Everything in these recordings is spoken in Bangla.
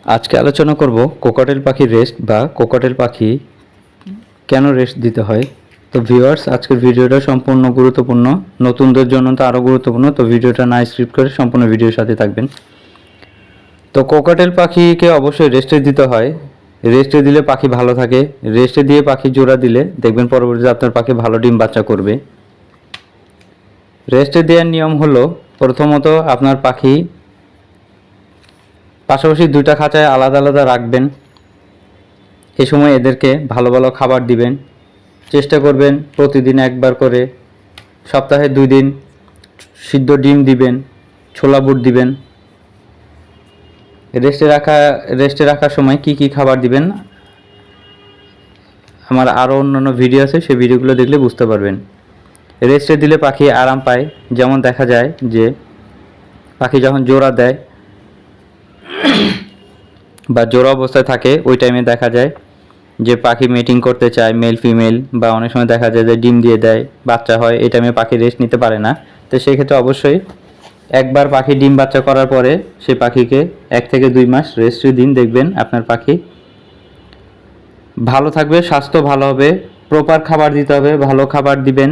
আজকে আলোচনা করব কোকাটেল পাখির রেস্ট বা কোকাটেল পাখি কেন রেস্ট দিতে হয়। তো ভিউয়ার্স, আজকের ভিডিওটা সম্পূর্ণ গুরুত্বপূর্ণ, নতুনদের জন্য তো আরও গুরুত্বপূর্ণ। তো ভিডিওটা না স্কিপ করে সম্পূর্ণ ভিডিওর সাথে থাকবেন। তো কোকাটেল পাখিকে অবশ্যই রেস্টে দিতে হয়। রেস্টে দিলে পাখি ভালো থাকে। রেস্টে দিয়ে পাখি জোড়া দিলে দেখবেন পরবর্তীতে আপনার পাখি ভালো ডিম বাচ্চা করবে। রেস্টে দেওয়ার নিয়ম হলো, প্রথমত আপনার পাখি পাশাপাশি দুইটা খাঁচায় আলাদা আলাদা রাখবেন। এ সময় এদেরকে ভালো ভালো খাবার দিবেন। চেষ্টা করবেন প্রতিদিন একবার করে, সপ্তাহে 2 দিন সিদ্ধ ডিম দিবেন, ছোলা বুট দিবেন। রেস্টে রাখার সময় কি কি খাবার দিবেন আমার আরও অন্যান্য ভিডিও আছে, সেই ভিডিওগুলো দেখলে বুঝতে পারবেন। রেস্টে দিলে পাখি আরাম পায়। যেমন দেখা যায় যে পাখি যখন জোড়া দেয় বা জোড়া অবস্থায় থাকে, ওই টাইমে দেখা যায় যে পাখি মিটিং করতে চায়, মেল ফিমেল, বা অনেক সময় দেখা যায় যে ডিম দিয়ে দেয়, বাচ্চা হয়। এই টাইমে পাখি রেস্ট নিতে পারে না। তো সেই ক্ষেত্রে অবশ্যই একবার পাখি ডিম বাচ্চা করার পরে সে পাখিকে 1 থেকে 2 মাস রেস্ট দিন, দেখবেন আপনার পাখি ভালো থাকবে, স্বাস্থ্য ভালো হবে। প্রপার খাবার দিতে হবে, ভালো খাবার দিবেন।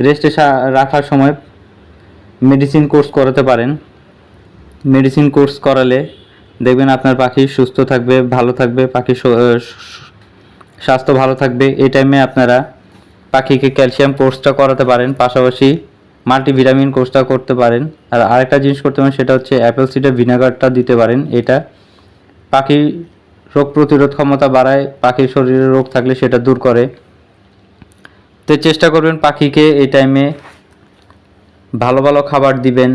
রেস্টে রাখার সময় মেডিসিন কোর্স করাতে পারেন। মেডিসিন কোর্স করালে দেখবেন আপনার পাখি সুস্থ থাকবে, ভালো থাকবে, পাখি স্বাস্থ্য ভালো থাকবে। এই টাইমে আপনারা পাখিকে ক্যালসিয়াম কোর্সটা করাতে পারেন, পাশাপাশি মাল্টিভিটামিন কোর্সটা করতে পারেন। আর আরেকটা জিনিস করতে পারেন, সেটা হচ্ছে অ্যাপেল সিডার ভিনেগারটা দিতে পারেন। এটা পাখির রোগ প্রতিরোধ ক্ষমতা বাড়ায়, পাখির শরীরে রোগ থাকলে সেটা দূর করে। তো চেষ্টা করবেন পাখিকে এই টাইমে ভালো ভালো খাবার দিবেন।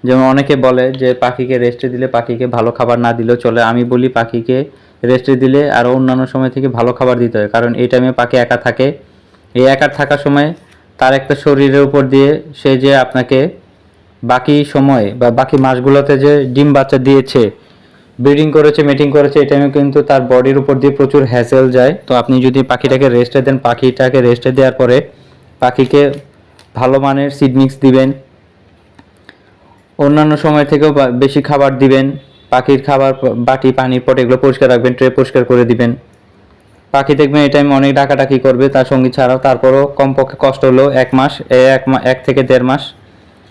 যেমন অনেকে বলে যে পাখিকে রেস্টে দিলে পাখিকে ভালো খাবার না দিলেও চলে। আমি বলি পাখিকে রেস্টে দিলে আরও অন্যান্য সময় থেকে ভালো খাবার দিতে হয়, কারণ এই টাইমে পাখি একা থাকে। এই একা থাকার সময় তার একটা শরীরের উপর দিয়ে সে যে আপনাকে বাকি সময় বা বাকি মাসগুলোতে যে ডিম বাচ্চা দিয়েছে, ব্রিডিং করেছে, মিটিং করেছে, এই টাইমে কিন্তু তার বডির উপর দিয়ে প্রচুর হ্যাসেল যায়। তো আপনি যদি পাখিটাকে রেস্টে দেন, পাখিটাকে রেস্টে দেওয়ার পরে পাখিকে ভালো মানের সিড মিক্স দিবেন, অন্যান্য সময় থেকেও বেশি খাবার দিবেন। পাখির খাবার বাটি, পানির পট এগুলো পরিষ্কার রাখবেন, ট্রে পরিষ্কার করে দিবেন। পাখি দেখবেন এই টাইমে অনেক ডাকাডাকি করবে তার সঙ্গী ছাড়াও, তারপরও কমপক্ষে কষ্ট হলেও 1 মাস, 1 থেকে 1.5 মাস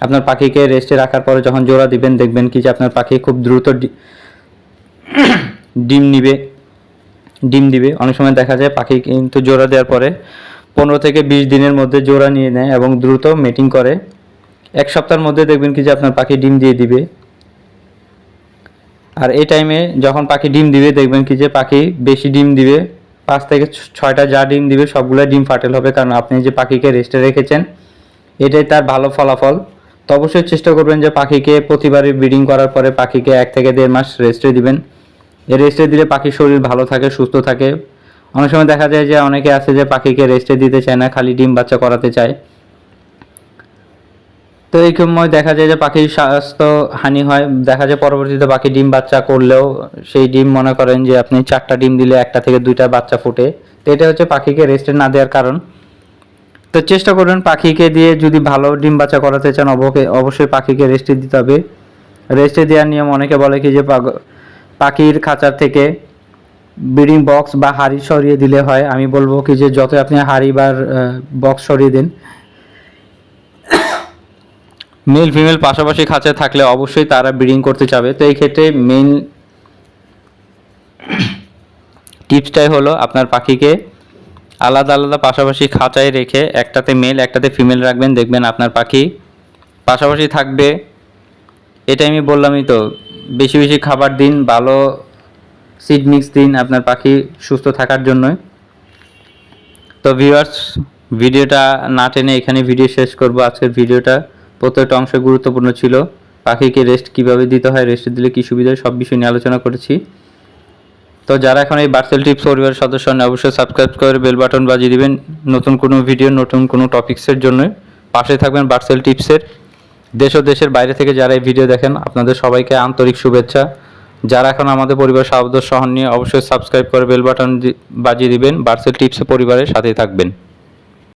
আপনার পাখিকে রেস্টে রাখার পরে যখন জোড়া দিবেন, দেখবেন কি যে আপনার পাখি খুব দ্রুত ডিম দিবে। অনেক সময় দেখা যায় পাখি কিন্তু জোড়া দেওয়ার পরে 15 থেকে 20 দিনের মধ্যে জোড়া নিয়ে নেয় এবং দ্রুত মিটিং করে। 1 সপ্তাহের মধ্যে দেখবেন কি যে আপনার পাখি ডিম দিয়ে দিবে। আর এই টাইমে যখন পাখি ডিম দিবে, দেখবেন কি যে পাখি বেশি ডিম দিবে। 5 থেকে 6টা যা ডিম দিবে সবগুলো ডিম ফাটেল হবে, কারণ আপনি যে পাখিকে রেস্টে রেখেছেন এটাই তার ভালো ফলাফল। তো অবশ্যই চেষ্টা করবেন যে পাখিকে প্রতিবারই ব্রিডিং করার পরে পাখিকে 1 থেকে 1.5 মাস রেস্টে দিবেন। এই রেস্টে দিলে পাখির শরীর ভালো থাকে, সুস্থ থাকে। অনেক সময় দেখা যায় যে অনেকে আছে যে পাখিকে রেস্টে দিতে চায় না, খালি ডিম বাচ্চা করাতে চায়। তো এই সময় দেখা যায় যে পাখির স্বাস্থ্য হানি হয়। দেখা যায় পরবর্তীতে পাখি ডিম বাচ্চা করলেও সেই ডিম মনে করেন যে আপনি 4টা ডিম দিলে 1টা থেকে 2টা বাচ্চা ফুটে। তো এটা হচ্ছে পাখিকে রেস্টে না দেওয়ার কারণ। তো চেষ্টা করবেন পাখিকে দিয়ে যদি ভালো ডিম বাচ্চা করাতে চান, অবশ্যই পাখিকে রেস্টে দিতে হবে। রেস্টে দেওয়ার নিয়ম, অনেকে বলে কি যে পাখির খাঁচার থেকে ব্রিডিং বক্স বা হাড়ি সরিয়ে দিলে হয়। আমি বলবো কি যে যত আপনি হাড়ি বা বক্স সরিয়ে দেন, মেল ফিমেল পাশাপাশি খাঁচায় থাকলে অবশ্যই তারা ব্রিডিং করতে চাবে। তো এই ক্ষেত্রে মেইন টিপসটাই হলো আপনার পাখিকে আলাদা আলাদা পাশাপাশি খাঁচায় রেখে একটাতে মেল একটাতে ফিমেল রাখবেন, দেখবেন আপনার পাখি পাশাপাশি থাকবে। এটা আমি বললামই তো, বেশি বেশি খাবার দিন, ভালো সিড মিক্স দিন আপনার পাখি সুস্থ থাকার জন্য। তো ভিউয়ার্স, ভিডিওটা না টেনে এখানে ভিডিও শেষ করব। আজকের ভিডিওটা প্রত্যেকটা অংশ গুরুত্বপূর্ণ ছিল। পাখিকে রেস্ট কিভাবে দিতে হয়, রেস্ট দিলে কী সুবিধা, সব বিষয় নিয়ে আলোচনা করেছি। তো যারা এখন এই বার্ডসেল টিপস পরিবারের সদস্য নেই, অবশ্যই সাবস্ক্রাইব করে বেল বাটন বাজিয়ে দিবেন নতুন কোনো ভিডিও, নতুন কোনো টপিক্সের জন্য। পাশে থাকবেন বার্ডসেল টিপসের। দেশ ও দেশের বাইরে থেকে যারা এই ভিডিও দেখেন, আপনাদের সবাইকে আন্তরিক শুভেচ্ছা। যারা এখন আমাদের পরিবার সদস্য হননি, অবশ্যই সাবস্ক্রাইব করে বেল বাটন বাজিয়ে দিবেন। বার্ডসেল টিপস পরিবারের সাথেই থাকবেন।